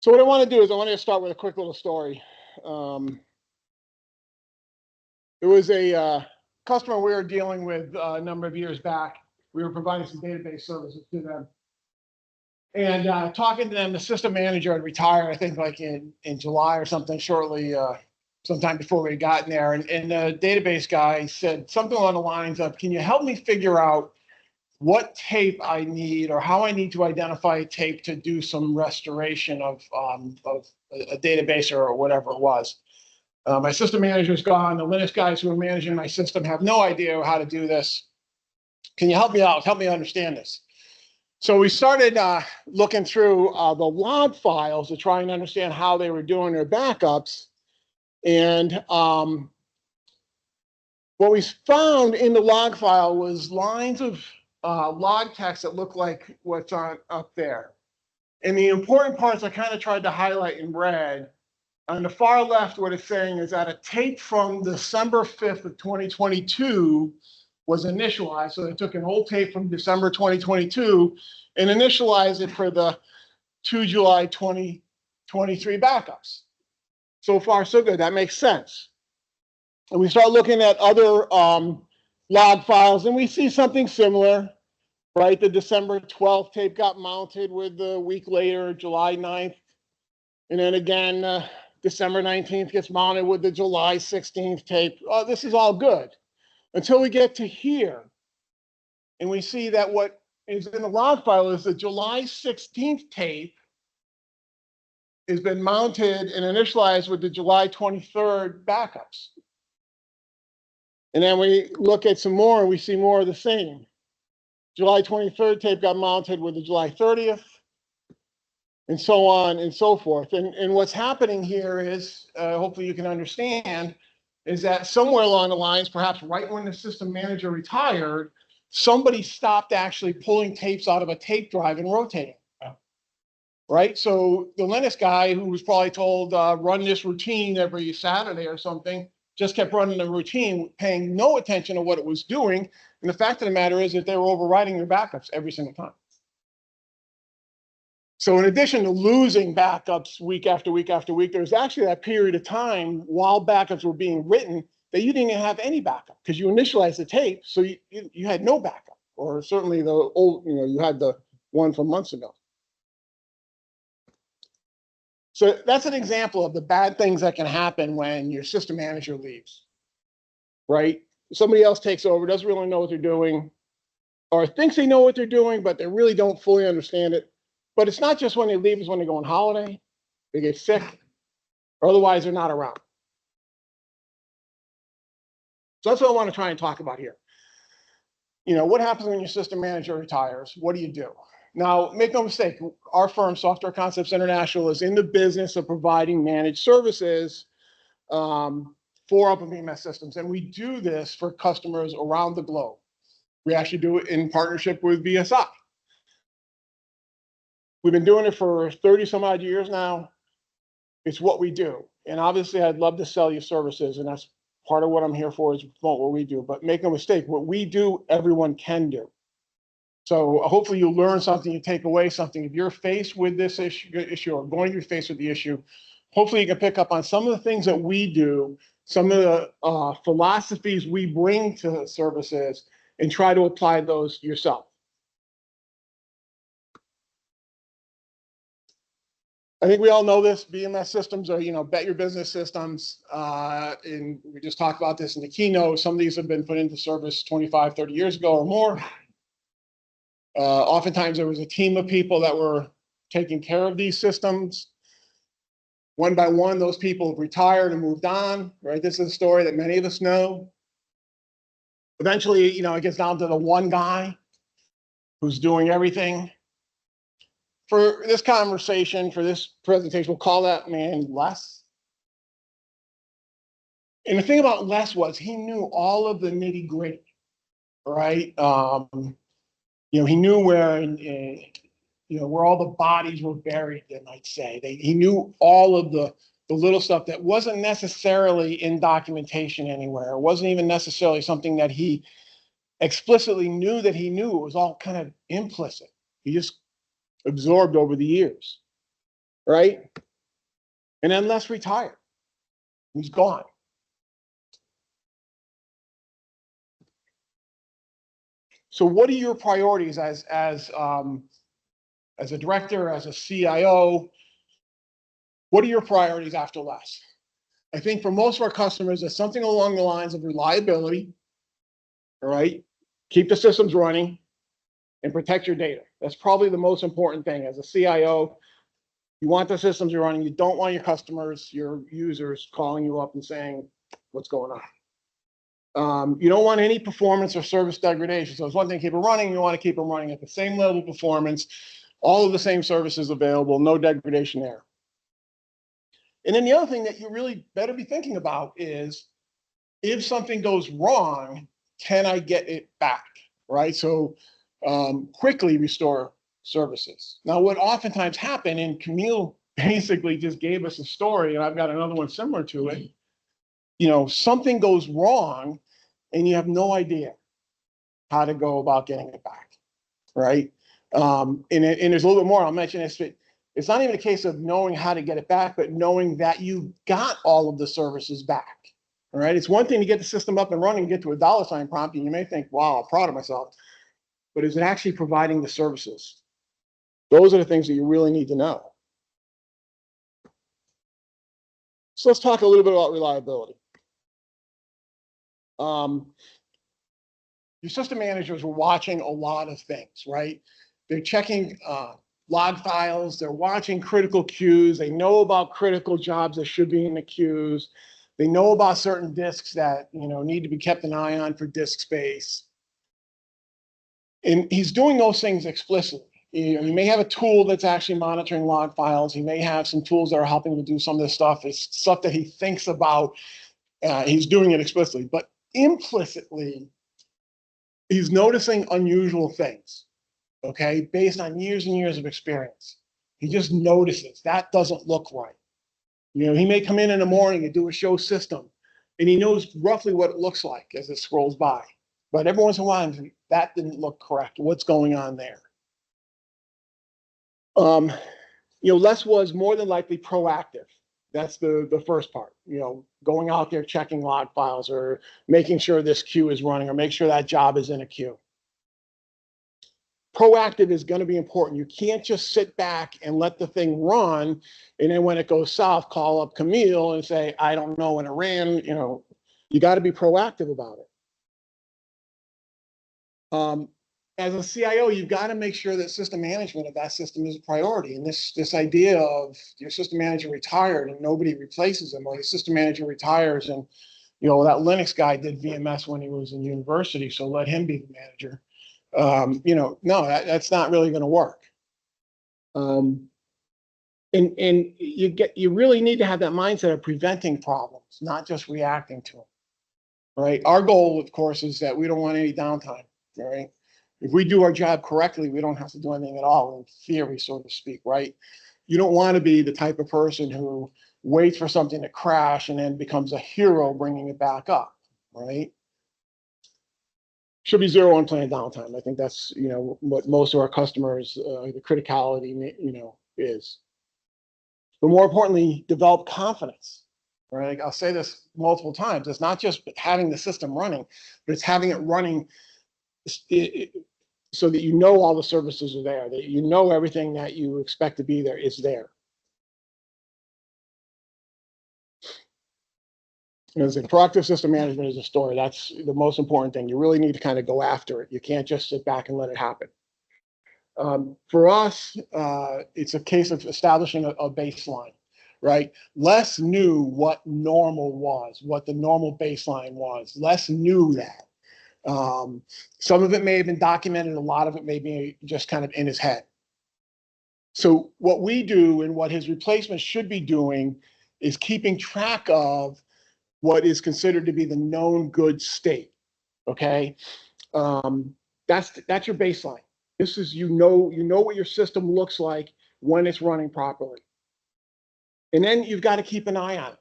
So what I want to do is I want to start with a quick little story. There was a customer we were dealing with a number of years back. We were providing some database services to them. And talking to them, the system manager had retired, I think like in July or something, shortly, sometime before we had gotten there. And the database guy said something along the lines of, can you help me figure out what tape I need or how I need to identify a tape to do some restoration of a database or whatever it was. My system manager's gone. The Linux guys who are managing my system have no idea how to do this. Can you help me out? Help me understand this. So we started looking through the log files to try and understand how they were doing their backups. And what we found in the log file was lines of log text that look like what's up there. And the important parts I kind of tried to highlight in red. On the far left, what it's saying is that a tape from December 5th of 2022 was initialized. So they took an old tape from December 2022 and initialized it for the 2 July 2023 backups. So far, so good. That makes sense. And we start looking at other log files, and we see something similar, right? The December 12th tape got mounted with a week later, July 9th. And then again, December 19th gets mounted with the July 16th tape. Oh, this is all good until we get to here. And we see that what is in the log file is the July 16th tape has been mounted and initialized with the July 23rd backups. And then we look at some more and we see more of the same. July 23rd tape got mounted with the July 30th, and so on and so forth. And what's happening here is, hopefully you can understand, is that somewhere along the lines, perhaps right when the system manager retired, somebody stopped actually pulling tapes out of a tape drive and rotating. Right? So the Linux guy who was probably told, run this routine every Saturday or something, just kept running the routine, paying no attention to what it was doing. And the fact of the matter is that they were overriding their backups every single time. So in addition to losing backups week after week after week, there was actually that period of time while backups were being written that you didn't have any backup because you initialized the tape, so you had no backup, or certainly the old, you had the one from months ago. So that's an example of the bad things that can happen when your system manager leaves, right? Somebody else takes over, doesn't really know what they're doing, or thinks they know what they're doing, but they really don't fully understand it. But it's not just when they leave, it's when they go on holiday, they get sick, or otherwise they're not around. So that's what I want to try and talk about here. What happens when your system manager retires? What do you do? Now, make no mistake, our firm, Software Concepts International, is in the business of providing managed services for OpenBMS systems. And we do this for customers around the globe. We actually do it in partnership with BSI. We've been doing it for 30 some odd years now. It's what we do. And obviously, I'd love to sell you services, and that's part of what I'm here for, is promote what we do. But make no mistake, what we do, everyone can do. So hopefully you learn something, you take away something. If you're faced with this issue or going to be faced with the issue, hopefully you can pick up on some of the things that we do, some of the philosophies we bring to services, and try to apply those yourself. I think we all know this. BMS systems are, bet your business systems. And we just talked about this in the keynote. Some of these have been put into service 25, 30 years ago or more. Oftentimes there was a team of people that were taking care of these systems. One by one, those people have retired and moved on, right? This is a story that many of us know. Eventually, it gets down to the one guy who's doing everything. For this conversation, for this presentation, we'll call that man Les. And the thing about Les was he knew all of the nitty gritty, right? He knew where, where all the bodies were buried, they might say. He knew all of the little stuff that wasn't necessarily in documentation anywhere. It wasn't even necessarily something that he explicitly knew that he knew. It was all kind of implicit. He just absorbed over the years, right? And then Les retired. He's gone. So what are your priorities as a director, as a CIO? What are your priorities after Les? I think for most of our customers, it's something along the lines of reliability, all right? Keep the systems running and protect your data. That's probably the most important thing. As a CIO, you want the systems you're running. You don't want your customers, your users calling you up and saying, what's going on? You don't want any performance or service degradation. So it's one thing to keep it running. You want to keep them running at the same level of performance, all of the same services available, no degradation there. And then the other thing that you really better be thinking about is, if something goes wrong, can I get it back, right? So quickly restore services. Now, what oftentimes happen, and Camille basically just gave us a story, and I've got another one similar to it, something goes wrong and you have no idea how to go about getting it back, right? And there's a little bit more, I'll mention this, but it's not even a case of knowing how to get it back, but knowing that you got all of the services back, all right? It's one thing to get the system up and running and get to a $ prompt, and you may think, wow, I'm proud of myself, but is it actually providing the services? Those are the things that you really need to know. So let's talk a little bit about reliability. Your system managers were watching a lot of things, right? They're checking log files, they're watching critical queues, they know about critical jobs that should be in the queues, they know about certain disks that need to be kept an eye on for disk space. And he's doing those things explicitly. You may have a tool that's actually monitoring log files. He may have some tools that are helping to do some of this stuff. It's stuff that he thinks about. He's doing it explicitly, but implicitly, he's noticing unusual things, okay, based on years and years of experience. He just notices that doesn't look right. He may come in the morning and do a show system, and he knows roughly what it looks like as it scrolls by. But every once in a while, that didn't look correct. What's going on there? Les was more than likely proactive. That's the first part, going out there, checking log files, or making sure this queue is running, or make sure that job is in a queue. Proactive is going to be important. You can't just sit back and let the thing run, and then when it goes south, call up Camille and say, I don't know when it ran. You got to be proactive about it. As a CIO, you've got to make sure that system management of that system is a priority. And this idea of your system manager retired and nobody replaces him, or the system manager retires and, that Linux guy did VMS when he was in university, so let him be the manager. No, that's not really going to work. And you really need to have that mindset of preventing problems, not just reacting to them, right? Our goal, of course, is that we don't want any downtime, right? If we do our job correctly, we don't have to do anything at all, in theory, so to speak, right? You don't want to be the type of person who waits for something to crash and then becomes a hero bringing it back up, right? Should be zero unplanned downtime. I think that's, what most of our customers, the criticality, is. But more importantly, develop confidence, right? I'll say this multiple times. It's not just having the system running, but it's having it running so that all the services are there, that everything that you expect to be there is there. As a proactive system management is a story. That's the most important thing. You really need to kind of go after it. You can't just sit back and let it happen. For us, it's a case of establishing a baseline, right? Les knew what normal was, what the normal baseline was. Les knew that. Some of it may have been documented, a lot of it may be just kind of in his head. So what we do, and what his replacement should be doing, is keeping track of what is considered to be the known good state. Okay, that's your baseline. This is you know what your system looks like when it's running properly, and then you've got to keep an eye on it.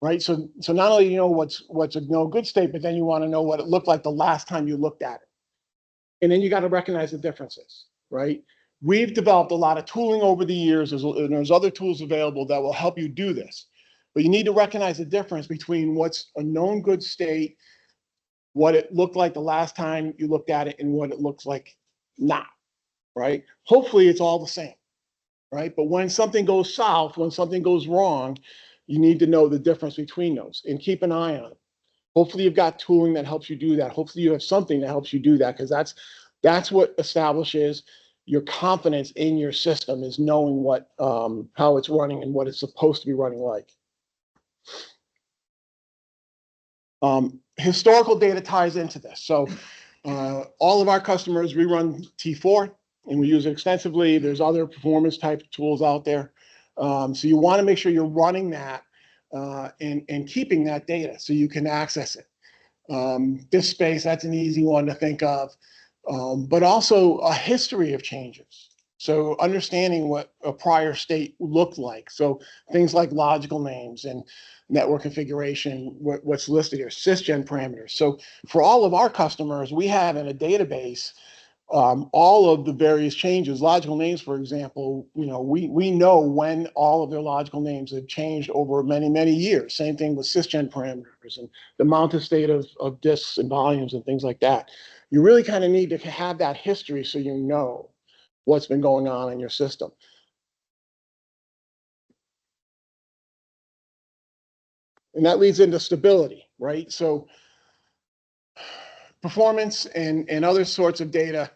Right, so not only what's a no good state, but then you want to know what it looked like the last time you looked at it, and then you got to recognize the differences. Right, We've developed a lot of tooling over the years, and there's other tools available that will help you do this. But you need to recognize the difference between what's a known good state, what it looked like the last time you looked at it, and what it looks like now, right? Hopefully it's all the same, right? But when something goes south, when something goes wrong, you need to know the difference between those and keep an eye on it. Hopefully you've got tooling that helps you do that. Hopefully you have something that helps you do that, because that's what establishes your confidence in your system, is knowing what how it's running and what it's supposed to be running like. Historical data ties into this. So all of our customers, we run T4 and we use it extensively. There's other performance type tools out there. So you want to make sure you're running that and keeping that data so you can access it. This space, that's an easy one to think of, but also a history of changes. So understanding what a prior state looked like. So things like logical names and network configuration, what's listed here, sysgen parameters. So for all of our customers, we have in a database all of the various changes. Logical names, for example, we know when all of their logical names have changed over many, many years. Same thing with sysgen parameters and the mounted state of disks and volumes and things like that. You really kind of need to have that history so you know what's been going on in your system. And that leads into stability, right? So performance and other sorts of data,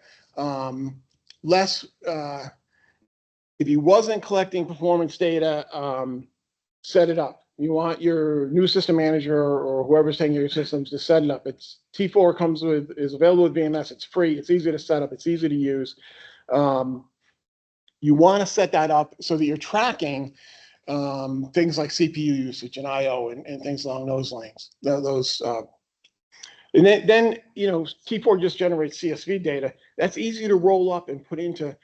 if you wasn't collecting performance data, set it up. You want your new system manager or whoever's taking your systems to set it up. It's T4 is available with VMS. It's free. It's easy to set up. It's easy to use. You want to set that up so that you're tracking things like CPU usage and IO and things along those lines. And then T4 just generates CSV data. That's easy to roll up and put into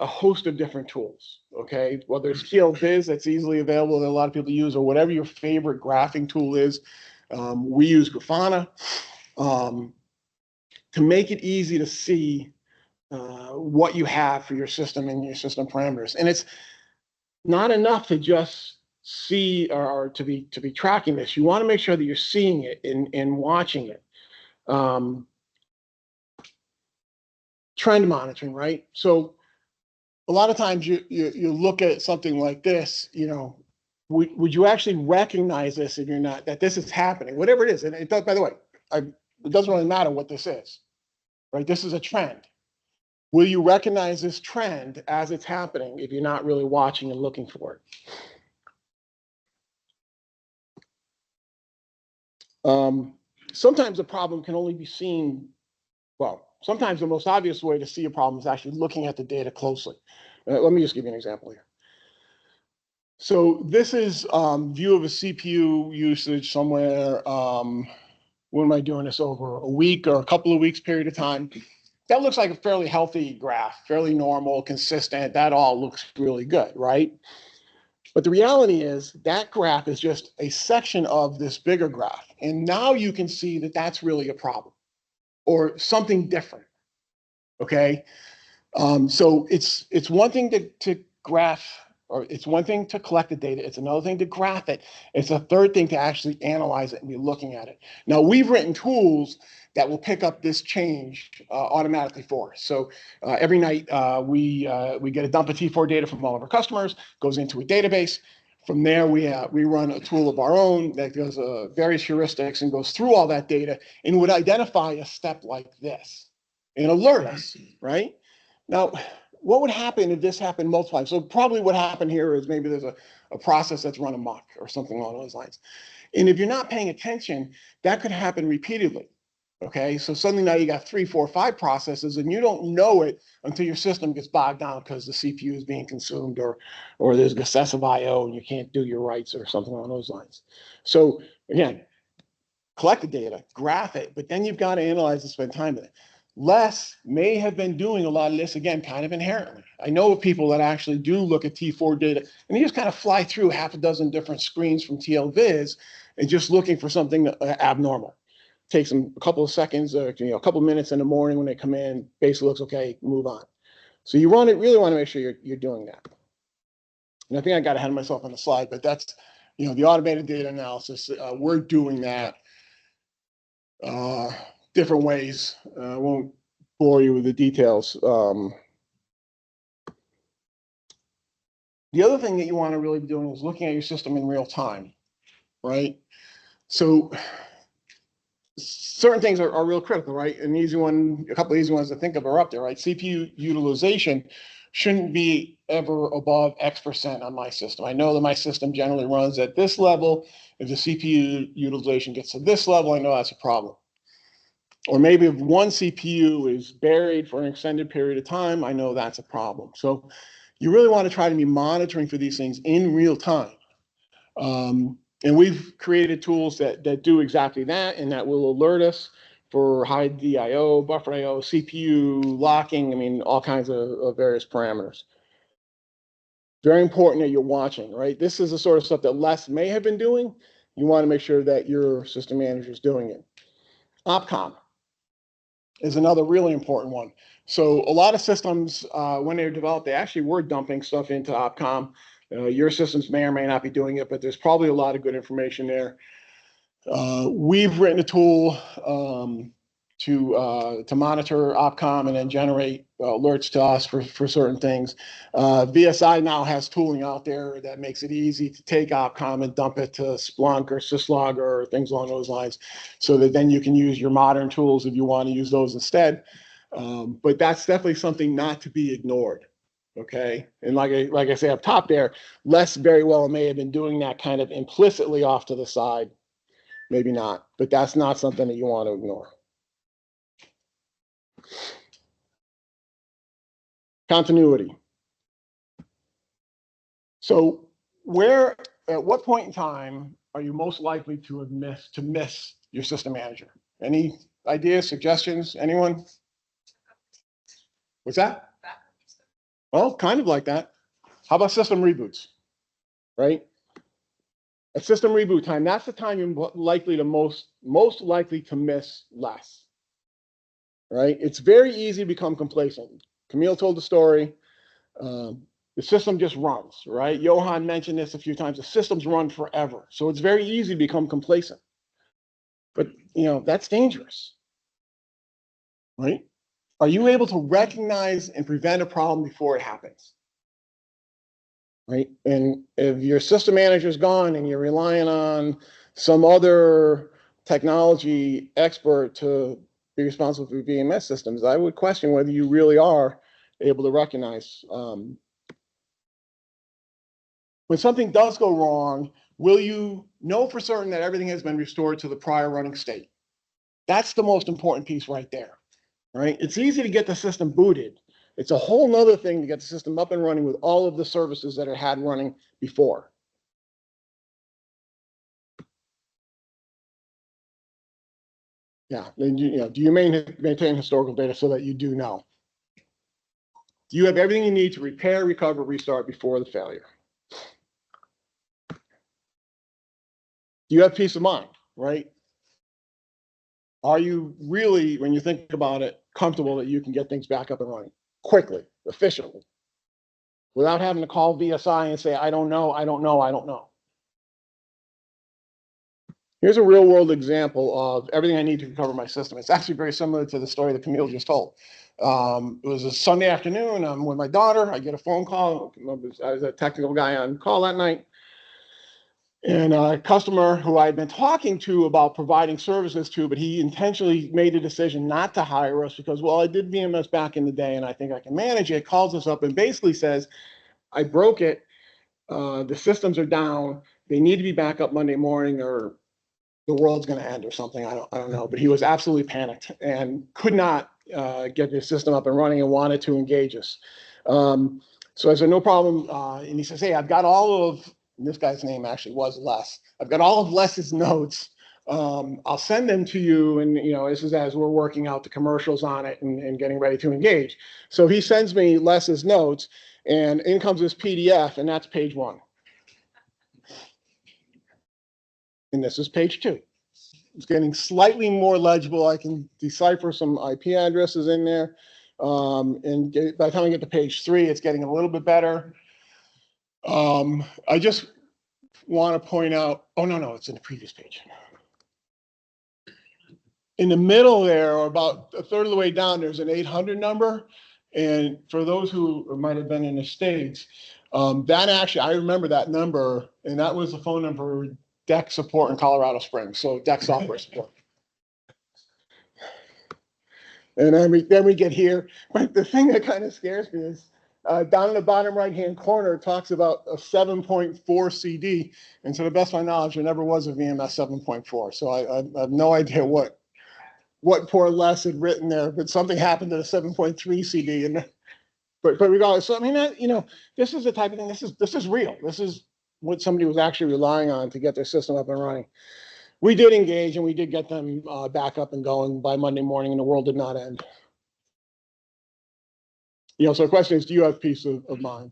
a host of different tools, okay? Whether it's TLViz, that's easily available that a lot of people use, or whatever your favorite graphing tool is. We use Grafana to make it easy to see what you have for your system and your system parameters. And it's not enough to just see or to be tracking this. You want to make sure that you're seeing it and watching it. Trend monitoring, right? So a lot of times you look at something like this, would you actually recognize this if you're not, that this is happening, whatever it is. And it does, by the way, it doesn't really matter what this is, right? This is a trend. Will you recognize this trend as it's happening if you're not really watching and looking for it? Sometimes a problem can only be seen, well, sometimes the most obvious way to see a problem is actually looking at the data closely. Let me just give you an example here. So this is view of a CPU usage somewhere. When am I doing this, over a week or a couple of weeks period of time? That looks like a fairly healthy graph, fairly normal, consistent. That all looks really good, right? But the reality is that graph is just a section of this bigger graph. And now you can see that that's really a problem or something different, okay? So it's one thing to graph, or it's one thing to collect the data. It's another thing to graph it. It's a third thing to actually analyze it and be looking at it. Now, we've written tools that will pick up this change automatically for us. So every night we get a dump of T4 data from all of our customers, goes into a database. From there, we run a tool of our own that does various heuristics and goes through all that data and would identify a step like this and alert us, right? Now, what would happen if this happened multiple times? So probably what happened here is maybe there's a process that's run amok or something along those lines. And if you're not paying attention, that could happen repeatedly. Okay, so suddenly now you got 3, 4, 5 processes, and you don't know it until your system gets bogged down because the CPU is being consumed, or there's excessive IO and you can't do your writes or something along those lines. So again, collect the data, graph it, but then you've got to analyze and spend time with it. Les may have been doing a lot of this, again, kind of inherently. I know of people that actually do look at T4 data, and they just kind of fly through half a dozen different screens from TLViz and just looking for something abnormal. Takes them a couple of seconds, a couple of minutes in the morning when they come in, basically looks okay, move on. So you really want to make sure you're doing that. And I think I got ahead of myself on the slide, but that's, the automated data analysis. We're doing that different ways. I won't bore you with the details. The other thing that you want to really be doing is looking at your system in real time, right? So certain things are real critical, right? A couple of easy ones to think of are up there, right? CPU utilization shouldn't be ever above X% on my system. I know that my system generally runs at this level. If the CPU utilization gets to this level, I know that's a problem. Or maybe if one CPU is buried for an extended period of time, I know that's a problem. So you really want to try to be monitoring for these things in real time. And we've created tools that do exactly that, and that will alert us for high DIO, buffer IO, CPU locking, I mean, all kinds of various parameters. Very important that you're watching, right? This is the sort of stuff that Les may have been doing. You want to make sure that your system manager is doing it. OpCom is another really important one. So a lot of systems, when they were developed, they actually were dumping stuff into OpCom. Your systems may or may not be doing it, but there's probably a lot of good information there. We've written a tool to monitor OpCom and then generate alerts to us for certain things. VSI now has tooling out there that makes it easy to take OpCom and dump it to Splunk or Syslog or things along those lines, so that then you can use your modern tools if you want to use those instead. But that's definitely something not to be ignored. Okay, and like I say up top there, Les very well may have been doing that kind of implicitly off to the side. Maybe not, but that's not something that you want to ignore. Continuity. So at what point in time are you most likely to miss your system manager? Any ideas, suggestions, anyone? What's that? Well, kind of like that. How about system reboots, right? At system reboot time, that's the time you're likely to most likely to miss less, right? It's very easy to become complacent. Camille told the story. The system just runs, right? Johan mentioned this a few times. The systems run forever. So it's very easy to become complacent. But, that's dangerous, right? Are you able to recognize and prevent a problem before it happens? Right? And if your system manager is gone and you're relying on some other technology expert to be responsible for VMS systems, I would question whether you really are able to recognize. When something does go wrong, will you know for certain that everything has been restored to the prior running state? That's the most important piece right there, right? It's easy to get the system booted. It's a whole nother thing to get the system up and running with all of the services that it had running before. Yeah, and do you maintain historical data so that you do know? Do you have everything you need to repair, recover, restart before the failure? Do you have peace of mind, right? Are you really, when you think about it, comfortable that you can get things back up and running quickly, efficiently, without having to call VSI and say, I don't know, I don't know, I don't know? Here's a real world example of everything I need to recover my system. It's actually very similar to the story that Camille just told. It was a Sunday afternoon. I'm with my daughter. I get a phone call. I was a technical guy on call that night. And a customer who I had been talking to about providing services to, but he intentionally made a decision not to hire us because, well, I did VMS back in the day and I think I can manage it, calls us up and basically says, I broke it. The systems are down. They need to be back up Monday morning or the world's going to end or something. I don't know. But he was absolutely panicked and could not get his system up and running and wanted to engage us. So I said, no problem. And he says, hey, I've got all of, this guy's name actually was Les. I've got all of Les's notes. I'll send them to you. And, this is as we're working out the commercials on it and getting ready to engage. So he sends me Les's notes and in comes this PDF and that's page 1. And this is page 2. It's getting slightly more legible. I can decipher some IP addresses in there. And by the time I get to page 3, it's getting a little bit better. I just want to point out, oh, no, it's in the previous page. In the middle there, or about a third of the way down, there's an 800 number. And for those who might have been in the States, that actually, I remember that number, and that was the phone number for DEC support in Colorado Springs, so DEC software support. And then we get here, but the thing that kind of scares me is down in the bottom right-hand corner, it talks about a 7.4 CD, and to the best of my knowledge, there never was a VMS 7.4, so I have no idea what poor Les had written there, but something happened to the 7.3 CD. And but regardless, so I mean, that, this is the type of thing. This is real. This is what somebody was actually relying on to get their system up and running. We did engage, and we did get them back up and going by Monday morning, and the world did not end. So the question is, do you have peace of mind?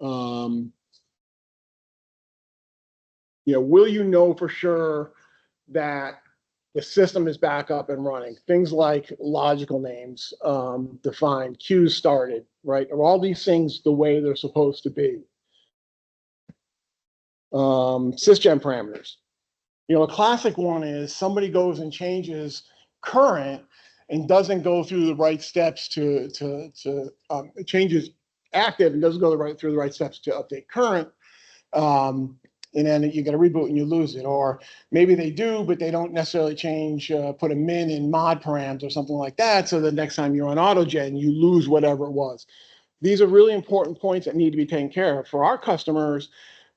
Will you know for sure that the system is back up and running? Things like logical names defined, queues started, right? Are all these things the way they're supposed to be? Sysgen parameters. A classic one is somebody goes and changes current and doesn't go through the right steps to changes active and doesn't go through the right steps to update current. And then you get a reboot and you lose it. Or maybe they do, but they don't necessarily change, put a min in mod params or something like that. So the next time you're on AutoGen, you lose whatever it was. These are really important points that need to be taken care of. For our customers,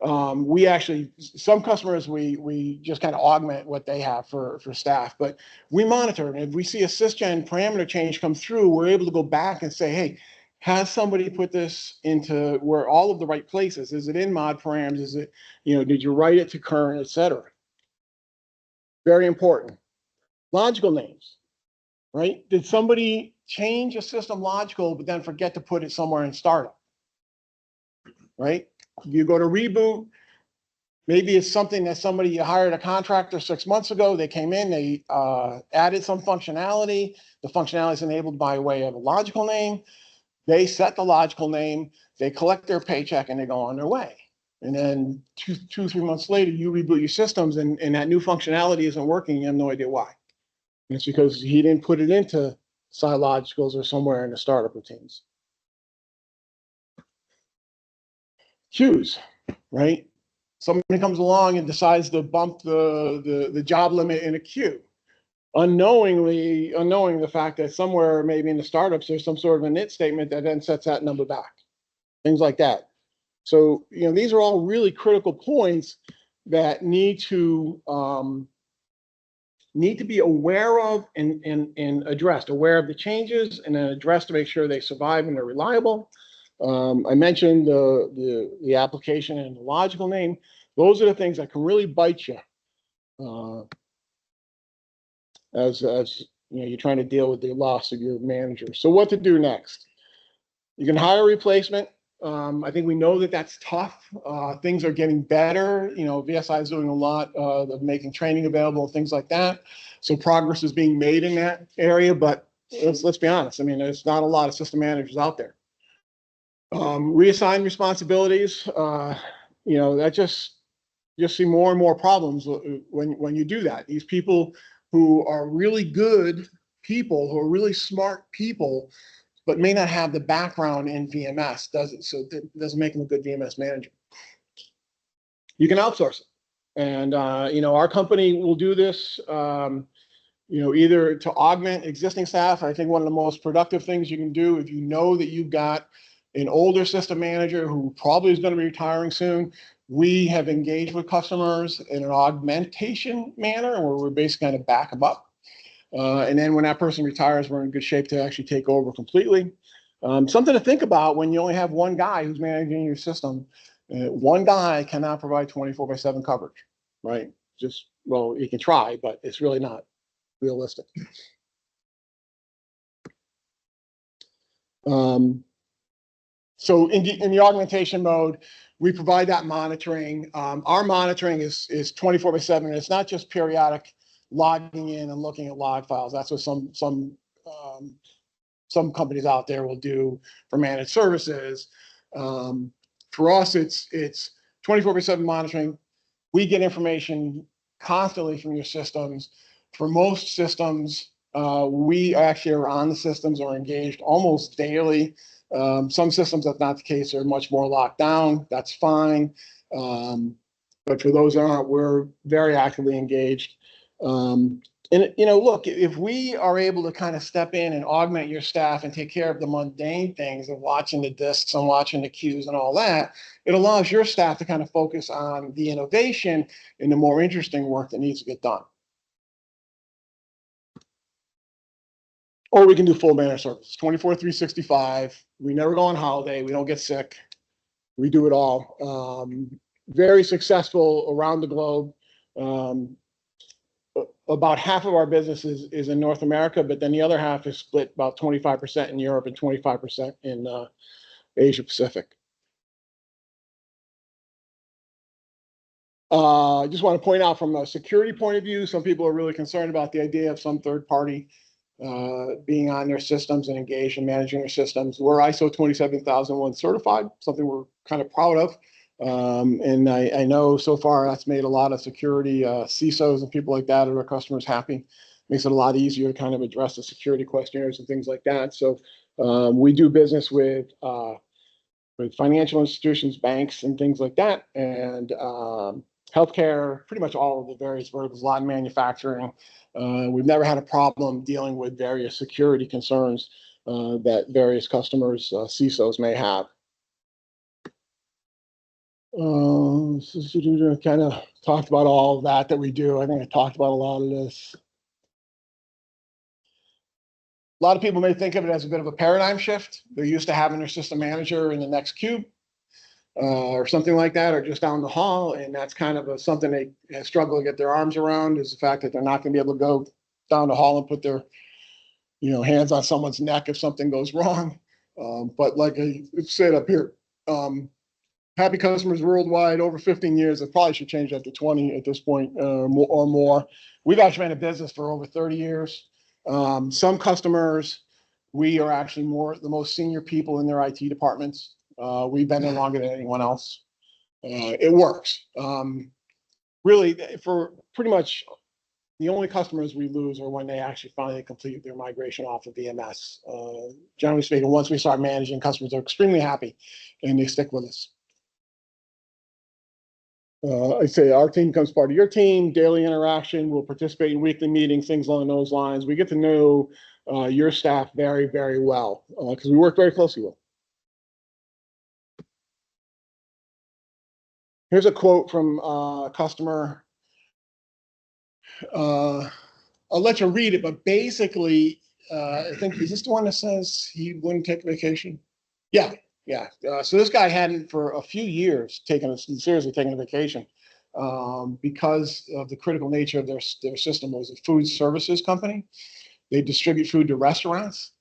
we actually, some customers, we just kind of augment what they have for staff, but we monitor. And if we see a Sysgen parameter change come through, we're able to go back and say, hey, has somebody put this into where all of the right places? Is it in mod params? Is it, did you write it to current, et cetera? Very important. Logical names, right? Did somebody change a system logical, but then forget to put it somewhere in startup, right? You go to reboot, maybe it's something that somebody, you hired a contractor 6 months ago, they came in, they added some functionality. The functionality is enabled by way of a logical name. They set the logical name, they collect their paycheck, and they go on their way. And then 3 months later, you reboot your systems, and that new functionality isn't working. You have no idea why. And it's because he didn't put it into side logicals or somewhere in the startup routines. Queues, right? Somebody comes along and decides to bump the job limit in a queue, unknowing the fact that somewhere maybe in the startups there's some sort of a init statement that then sets that number back, things like that. So these are all really critical points that need to be aware of and addressed, aware of the changes, and then addressed to make sure they survive and they're reliable. I mentioned the application and the logical name. Those are the things that can really bite you as you're trying to deal with the loss of your manager. So what to do next? You can hire a replacement. I think we know that that's tough. Things are getting better. VSI is doing a lot of making training available, things like that. So progress is being made in that area, but let's be honest. I mean, there's not a lot of system managers out there. Reassign responsibilities. That just see more and more problems when you do that. These people who are really good people, who are really smart people, but may not have the background in VMS, it doesn't make them a good VMS manager. You can outsource it. And, our company will do this, either to augment existing staff. I think one of the most productive things you can do, if you know that you've got an older system manager who probably is going to be retiring soon, we have engaged with customers in an augmentation manner where we're basically going to back them up. And then when that person retires, we're in good shape to actually take over completely. Something to think about when you only have one guy who's managing your system. One guy cannot provide 24/7 coverage, right? Well, you can try, but it's really not realistic. So in the augmentation mode, we provide that monitoring. Our monitoring is 24/7. It's not just periodic logging in and looking at log files. That's what some some companies out there will do for managed services. For us, it's 24/7 monitoring. We get information constantly from your systems. For most systems, we actually are on the systems or engaged almost daily. Some systems, that's not the case, are much more locked down. That's fine. But for those that aren't, we're very actively engaged. And, you know, look, if we are able to kind of step in and augment your staff and take care of the mundane things of watching the discs and watching the queues and all that, it allows your staff to kind of focus on the innovation and the more interesting work that needs to get done. Or we can do full managed services, 24/365. We never go on holiday. We don't get sick. We do it all. Very successful around the globe. About half of our business is in North America, but then the other half is split about 25% in Europe and 25% in Asia Pacific. I just want to point out from a security point of view, some people are really concerned about the idea of some third party being on their systems and engaged in managing their systems. We're ISO 27001 certified, something we're kind of proud of. And I know so far that's made a lot of security CISOs and people like that and our customers happy. Makes it a lot easier to kind of address the security questionnaires and things like that. So we do business with financial institutions, banks, and things like that, and healthcare, pretty much all of the various verticals, a lot in manufacturing. We've never had a problem dealing with various security concerns that various customers, CISOs may have. Kind of talked about all of that we do. I think I talked about a lot of this. A lot of people may think of it as a bit of a paradigm shift. They're used to having their system manager in the next cube or something like that, or just down the hall. And that's kind of something they struggle to get their arms around, is the fact that they're not going to be able to go down the hall and put their hands on someone's neck if something goes wrong. But like I said up here, happy customers worldwide, over 15 years. I probably should change that to 20 at this point or more. We've actually been in business for over 30 years. Some customers, we are actually the most senior people in their IT departments. We've been there longer than anyone else. It works. Really, for pretty much the only customers we lose are when they actually finally complete their migration off of VMS. Generally speaking, once we start managing, customers are extremely happy and they stick with us. I say our team becomes part of your team, daily interaction. We'll participate in weekly meetings, things along those lines. We get to know your staff very, very well because we work very closely with them. Here's a quote from a customer. I'll let you read it, but basically, I think, is this the one that says he wouldn't take vacation? Yeah. So this guy hadn't for a few years seriously taken a vacation because of the critical nature of their system. It was a food services company. They distribute food to restaurants.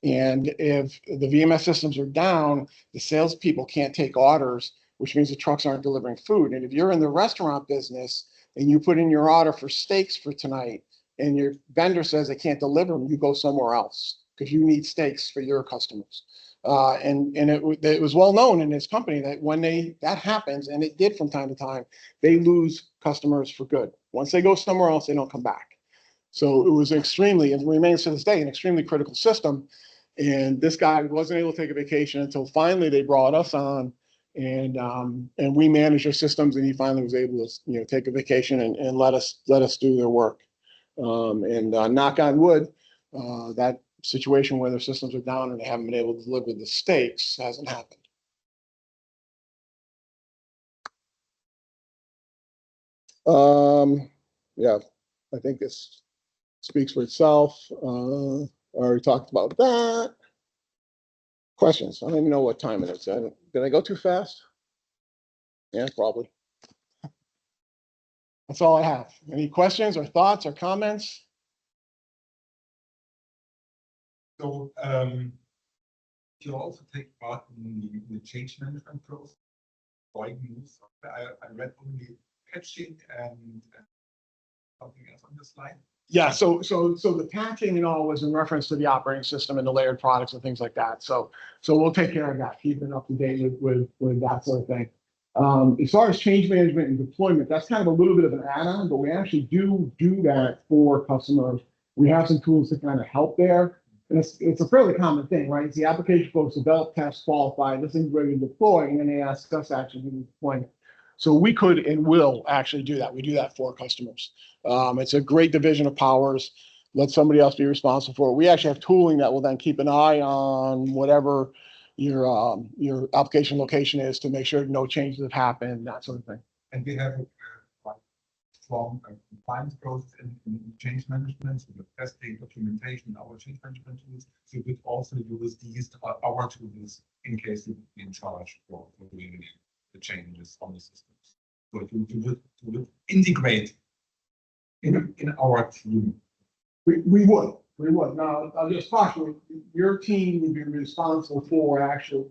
And if the VMS systems are down, the salespeople can't take orders, which means the trucks aren't delivering food. And if you're in the restaurant business and you put in your order for steaks for tonight and your vendor says they can't deliver them, you go somewhere else because you need steaks for your customers. And it was well known in this company that when that happens, and it did from time to time, they lose customers for good. Once they go somewhere else, they don't come back. So it was and remains to this day, an extremely critical system. And this guy wasn't able to take a vacation until finally they brought us on, and we managed their systems, and he finally was able to take a vacation and let us do their work. And knock on wood, that situation where their systems are down and they haven't been able to deliver the steaks hasn't happened. Yeah, I think this speaks for itself. I already talked about that. Questions? I don't even know what time it is. Did I go too fast? Yeah, probably. That's all I have. Any questions or thoughts or comments? So you also take part in the change management process. I read only patching and something else on the slide? Yeah, so the patching and all was in reference to the operating system and the layered products and things like that. So we'll take care of that, keeping up to date with that sort of thing. As far as change management and deployment, that's kind of a little bit of an add-on, but we actually do that for customers. We have some tools to kind of help there. And it's a fairly common thing, right? It's the application folks develop, test, qualify, this thing's ready to deploy, and then they ask us to actually do the deployment. So we could and will actually do that. We do that for customers. It's a great division of powers. Let somebody else be responsible for it. We actually have tooling that will then keep an eye on whatever your application location is to make sure no changes have happened, that sort of thing. And we have a quite strong compliance process in change management, so the testing, documentation, our change management tools. So we could also use these our tools in case you be in charge for doing the changes on the systems. So you would integrate in our team. We would. Now, I'll just caution you, your team would be responsible for actually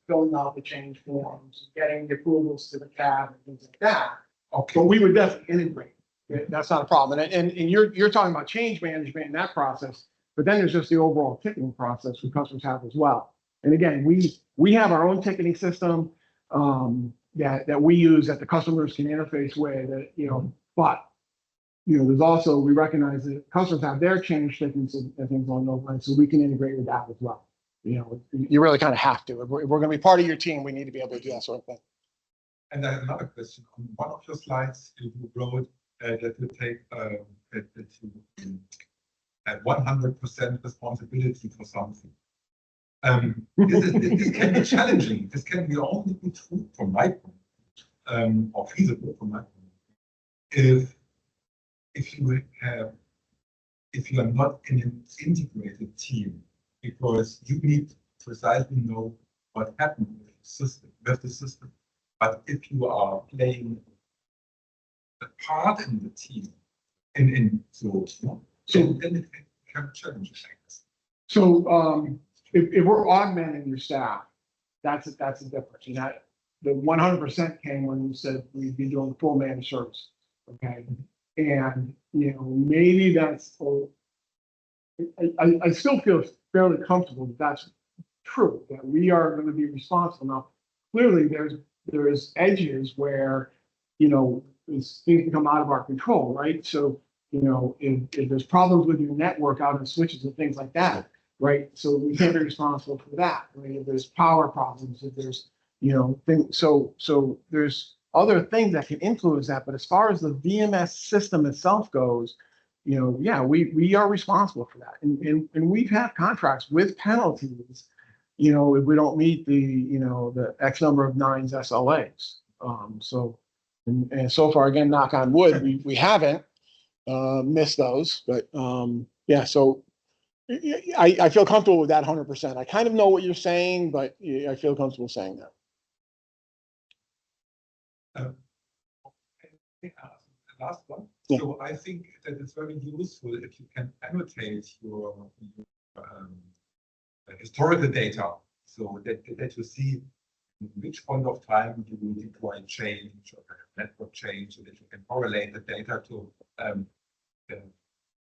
filling out the change forms, getting the approvals to the cab and things like that. Okay. But we would definitely integrate. That's not a problem. And you're talking about change management in that process, but then there's just the overall ticketing process we customers have as well. And again, we have our own ticketing system that we use that the customers can interface with, but there's also, we recognize that customers have their change tickets and things along those lines, so we can integrate with that as well. You really kind of have to. If we're going to be part of your team, we need to be able to do that sort of thing. And I have another question. On one of your slides, you wrote that you take that you have 100% responsibility for something. This can be challenging. This can be only true from my point, or feasible from my point, if you are not in an integrated team, because you need to precisely know what happened with the system. But if you are playing a part in the team, then it can challenge things. So if we're augmenting your staff, that's a difference. The 100% came when you said we'd be doing full managed service. Okay. And maybe that's, I still feel fairly comfortable that that's true, that we are going to be responsible. Now, clearly there's edges where, things become out of our control, right? So, if there's problems with your network out in switches and things like that, right? So we can't be responsible for that, right? If there's power problems, if there's, things, so there's other things that can influence that. But as far as the VMS system itself goes, yeah, we are responsible for that. And we've had contracts with penalties, if we don't meet the X number of 9s SLAs. And so far, again, knock on wood, we haven't missed those, but yeah, so I feel comfortable with that 100%. I kind of know what you're saying, but I feel comfortable saying that. The last one. Yeah. So I think that it's very useful if you can annotate your historical data, so that you see in which point of time you will deploy change or network change, so that you can correlate the data to.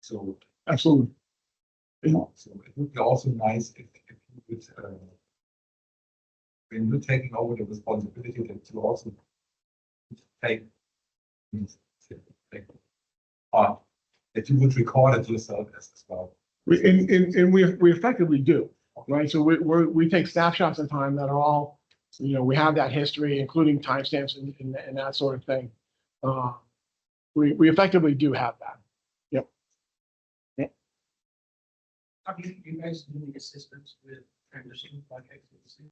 So Absolutely. So it would be also nice if you would, when you're taking over the responsibility, that you also take that you would record it yourself as well. And we effectively do, right? So we take snapshots in time that are all, we have that history, including timestamps and that sort of thing. We effectively do have that. Yep. Have you guys doing assistance with transitioning like XDC?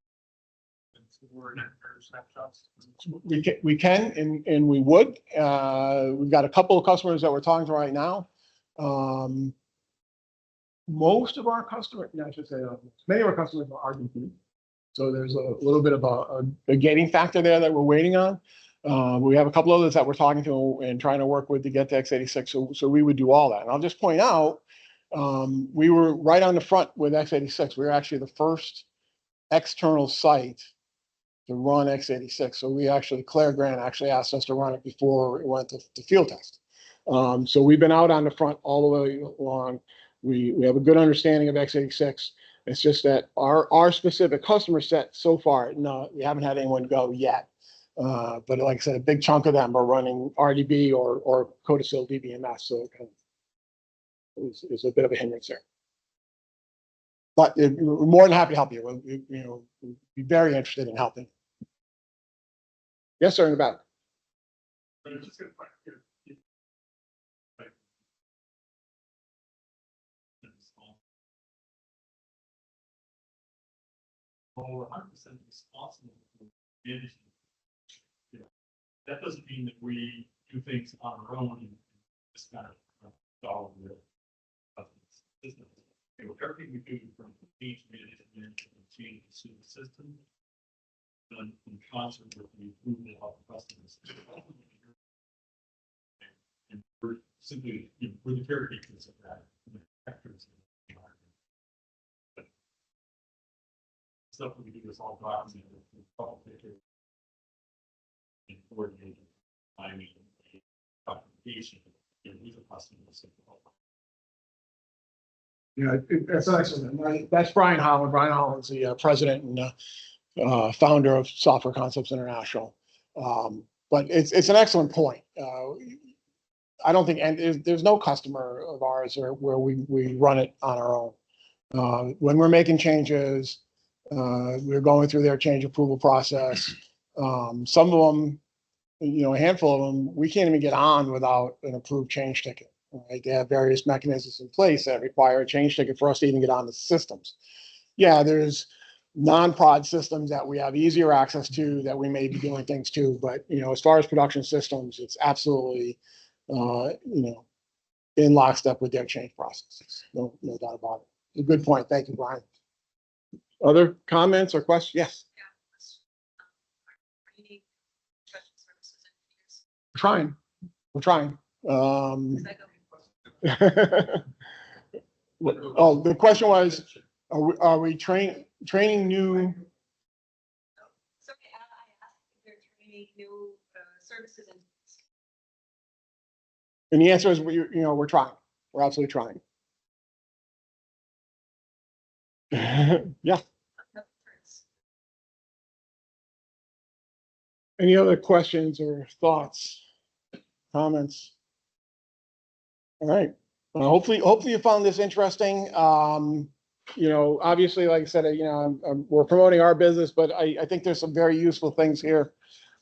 Snapshots? We can and we would. We've got a couple of customers that we're talking to right now. Most of our customers, I should say, many of our customers are Argentine. So there's a little bit of a gating factor there that we're waiting on. We have a couple others that we're talking to and trying to work with to get to x86. So we would do all that. And I'll just point out, we were right on the front with x86. We were actually the first external site to run x86. So we actually, Claire Grant actually asked us to run it before it went to field test. So we've been out on the front all the way along. We have a good understanding of x86. It's just that our specific customer set so far, no, we haven't had anyone go yet. But like I said, a big chunk of them are running RDB or Codicil DBMS, so it kind of is a bit of a hindrance there. But we're more than happy to help you. We'd be very interested in helping. Yes, sir, in the back. We're 100% responsible for managing. Yeah. That doesn't mean that we do things on our own and just kind of follow the system. Everything we do from change management and change to the system done in concert with the approval of the customers. And we're simply, we're the caretakers of that. But stuff we do is all documented with public and coordinated timing, documentation, with the customers. Yeah, that's excellent. That's Brian Holland. Brian Holland's the president and founder of Software Concepts International. But it's an excellent point. I don't think, and there's no customer of ours where we run it on our own. When we're making changes, we're going through their change approval process. Some of them, a handful of them, we can't even get on without an approved change ticket. Right? They have various mechanisms in place that require a change ticket for us to even get on the systems. Yeah, there's non-prod systems that we have easier access to that we may be doing things to, but as far as production systems, it's absolutely in lockstep with their change processes. No doubt about it. A good point. Thank you, Brian. Other comments or questions? Yes. We're trying. Oh, the question was, are we training new? So I asked if they're training new services And the answer is, we're trying. We're absolutely trying. Yeah. Any other questions or thoughts, comments? All right. Hopefully you found this interesting. Obviously, like I said, we're promoting our business, but I think there's some very useful things here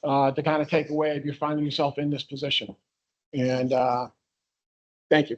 to kind of take away if you're finding yourself in this position. And thank you.